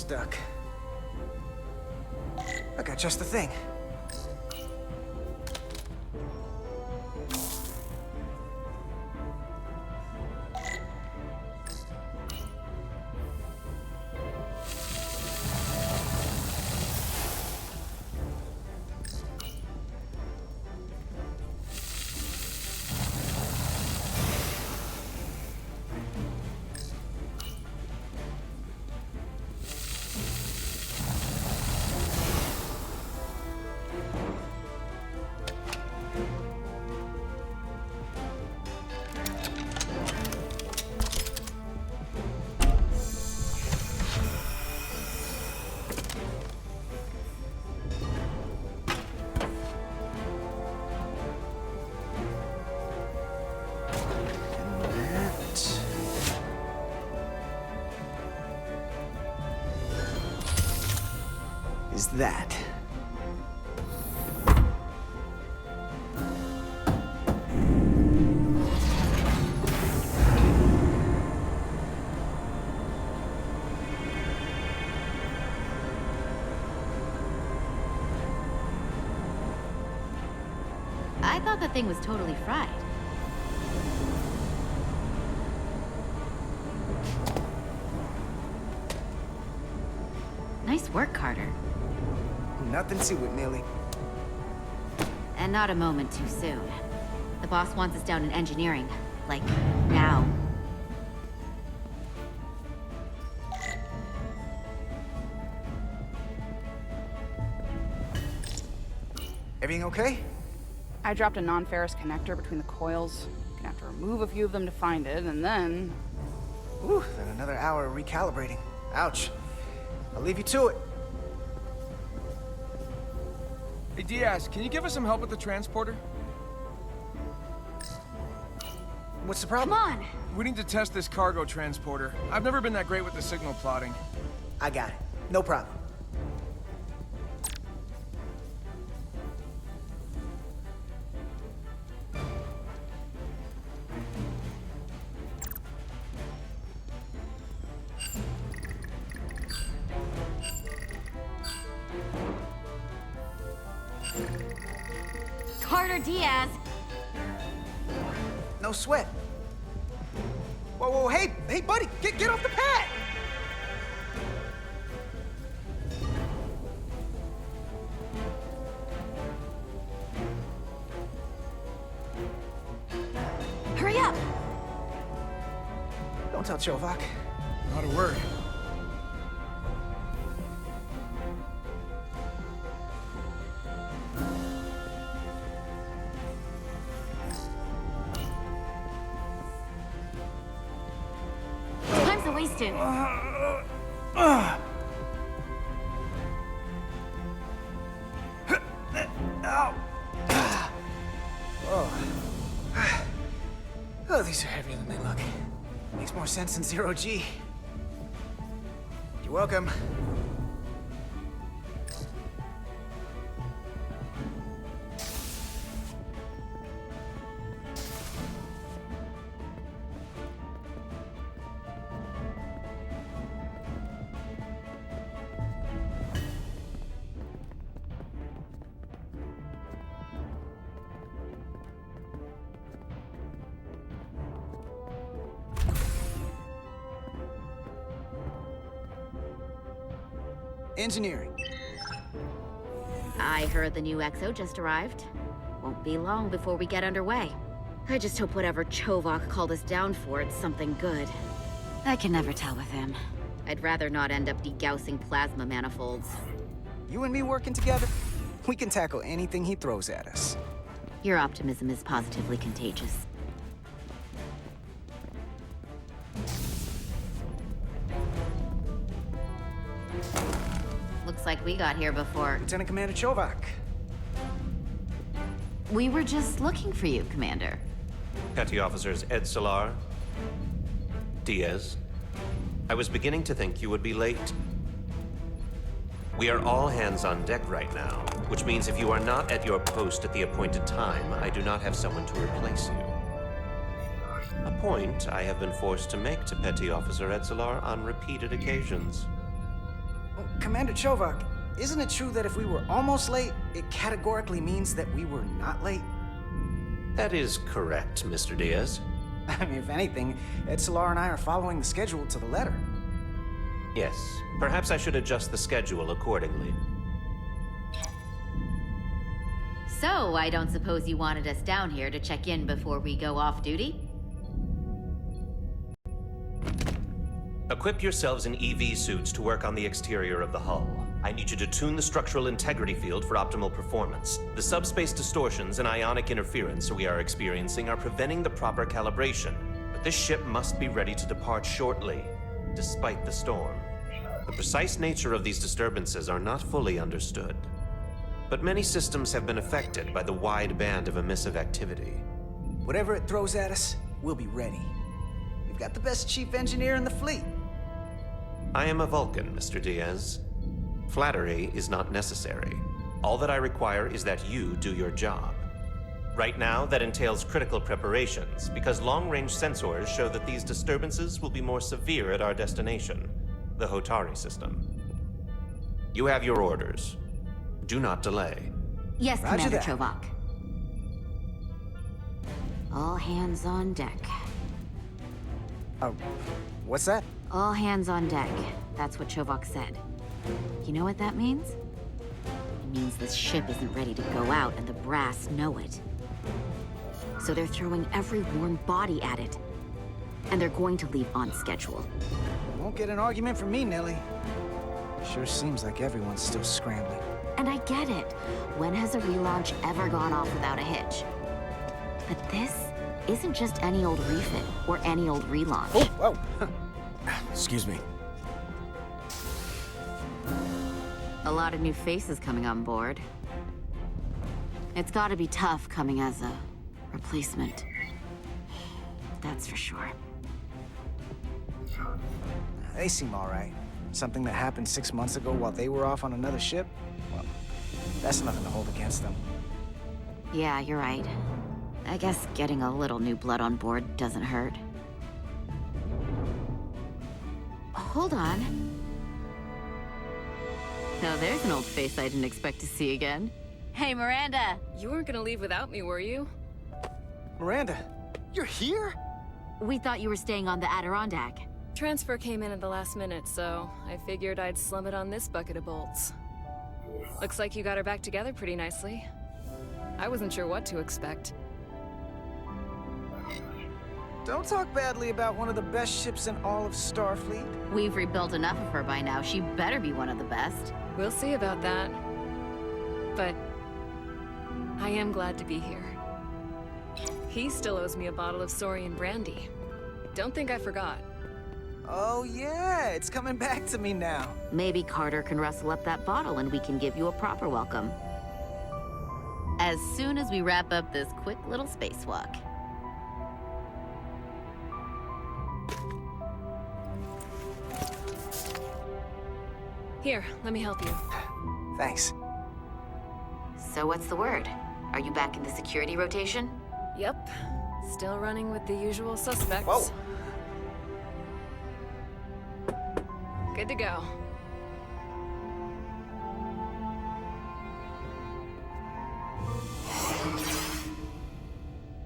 stuck. I got just the thing. Is that. I thought the thing was totally fried. Nice work, Carter. Nothing to it, Millie. And not a moment too soon. The boss wants us down in engineering. Like, now. Everything okay? I dropped a non-ferrous connector between the coils. Gonna have to remove a few of them to find it, and then... Ooh, then another hour of recalibrating. Ouch. I'll leave you to it. Hey, Diaz, can you give us some help with the transporter? What's the Come problem? on! We need to test this cargo transporter. I've never been that great with the signal plotting. I got it. No problem. Carter Diaz! No sweat. Whoa, whoa, hey, buddy, get off the pad! Hurry up! Don't tell Chovak. Not a word. Time's a wasted. Oh, these are heavier than they look. Makes more sense than zero G. You're welcome. Engineering. I heard the new XO just arrived. Won't be long before we get underway. I just hope whatever Chovak called us down for, it's something good. I can never tell with him. I'd rather not end up degaussing plasma manifolds. You and me working together, we can tackle anything he throws at us. Your optimism is positively contagious. Looks like we got here before. Lieutenant Commander Chovak. We were just looking for you, Commander. Petty Officers Ed Solar, Diaz. I was beginning to think you would be late. We are all hands on deck right now, which means if you are not at your post at the appointed time, I do not have someone to replace you. A point I have been forced to make to Petty Officer Ed Solar on repeated occasions. Commander Chovak, isn't it true that if we were almost late, it categorically means that we were not late? That is correct, Mr. Diaz. I mean, if anything, Ed Solar and I are following the schedule to the letter. Yes, perhaps I should adjust the schedule accordingly. So, I don't suppose you wanted us down here to check in before we go off duty? Equip yourselves in EV suits to work on the exterior of the hull. I need you to tune the structural integrity field for optimal performance. The subspace distortions and ionic interference we are experiencing are preventing the proper calibration. But this ship must be ready to depart shortly, despite the storm. The precise nature of these disturbances are not fully understood. But many systems have been affected by the wide band of emissive activity. Whatever it throws at us, we'll be ready. We've got the best chief engineer in the fleet. I am a Vulcan, Mr. Diaz. Flattery is not necessary. All that I require is that you do your job. Right now, that entails critical preparations, because long-range sensors show that these disturbances will be more severe at our destination, the Hotari system. You have your orders. Do not delay. Yes, Roger Commander that. Chovak. All hands on deck. Oh, what's that? All hands on deck. That's what Chovak said. You know what that means? It means this ship isn't ready to go out, and the brass know it. So they're throwing every warm body at it. And they're going to leave on schedule. Won't get an argument from me, Nelly. Sure seems like everyone's still scrambling. And I get it. When has a relaunch ever gone off without a hitch? But this isn't just any old refit or any old relaunch. Oh, whoa. Excuse me. A lot of new faces coming on board. It's gotta be tough coming as a replacement. That's for sure. They seem all right. Something that happened 6 months ago while they were off on another ship? Well, that's nothing to hold against them. Yeah, you're right. I guess getting a little new blood on board doesn't hurt. Hold on. Now there's an old face I didn't expect to see again. Hey, Miranda! You weren't gonna leave without me, were you? Miranda, you're here? We thought you were staying on the Adirondack. Transfer came in at the last minute, so I figured I'd slum it on this bucket of bolts. Looks like you got her back together pretty nicely. I wasn't sure what to expect. Don't talk badly about one of the best ships in all of Starfleet. We've rebuilt enough of her by now. She better be one of the best. We'll see about that. But I am glad to be here. He still owes me a bottle of Saurian brandy. Don't think I forgot. Oh yeah, it's coming back to me now. Maybe Carter can rustle up that bottle and we can give you a proper welcome. As soon as we wrap up this quick little spacewalk. Here, let me help you. Thanks. So what's the word? Are you back in the security rotation? Yep. Still running with the usual suspects. Whoa. Good to go.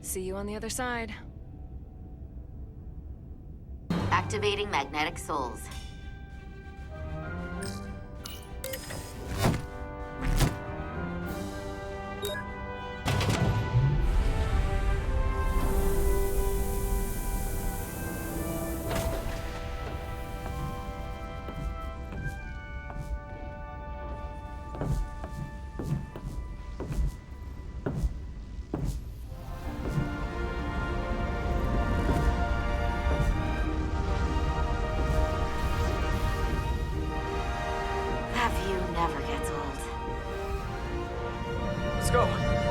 See you on the other side. Activating magnetic souls. That view never gets old. Let's go.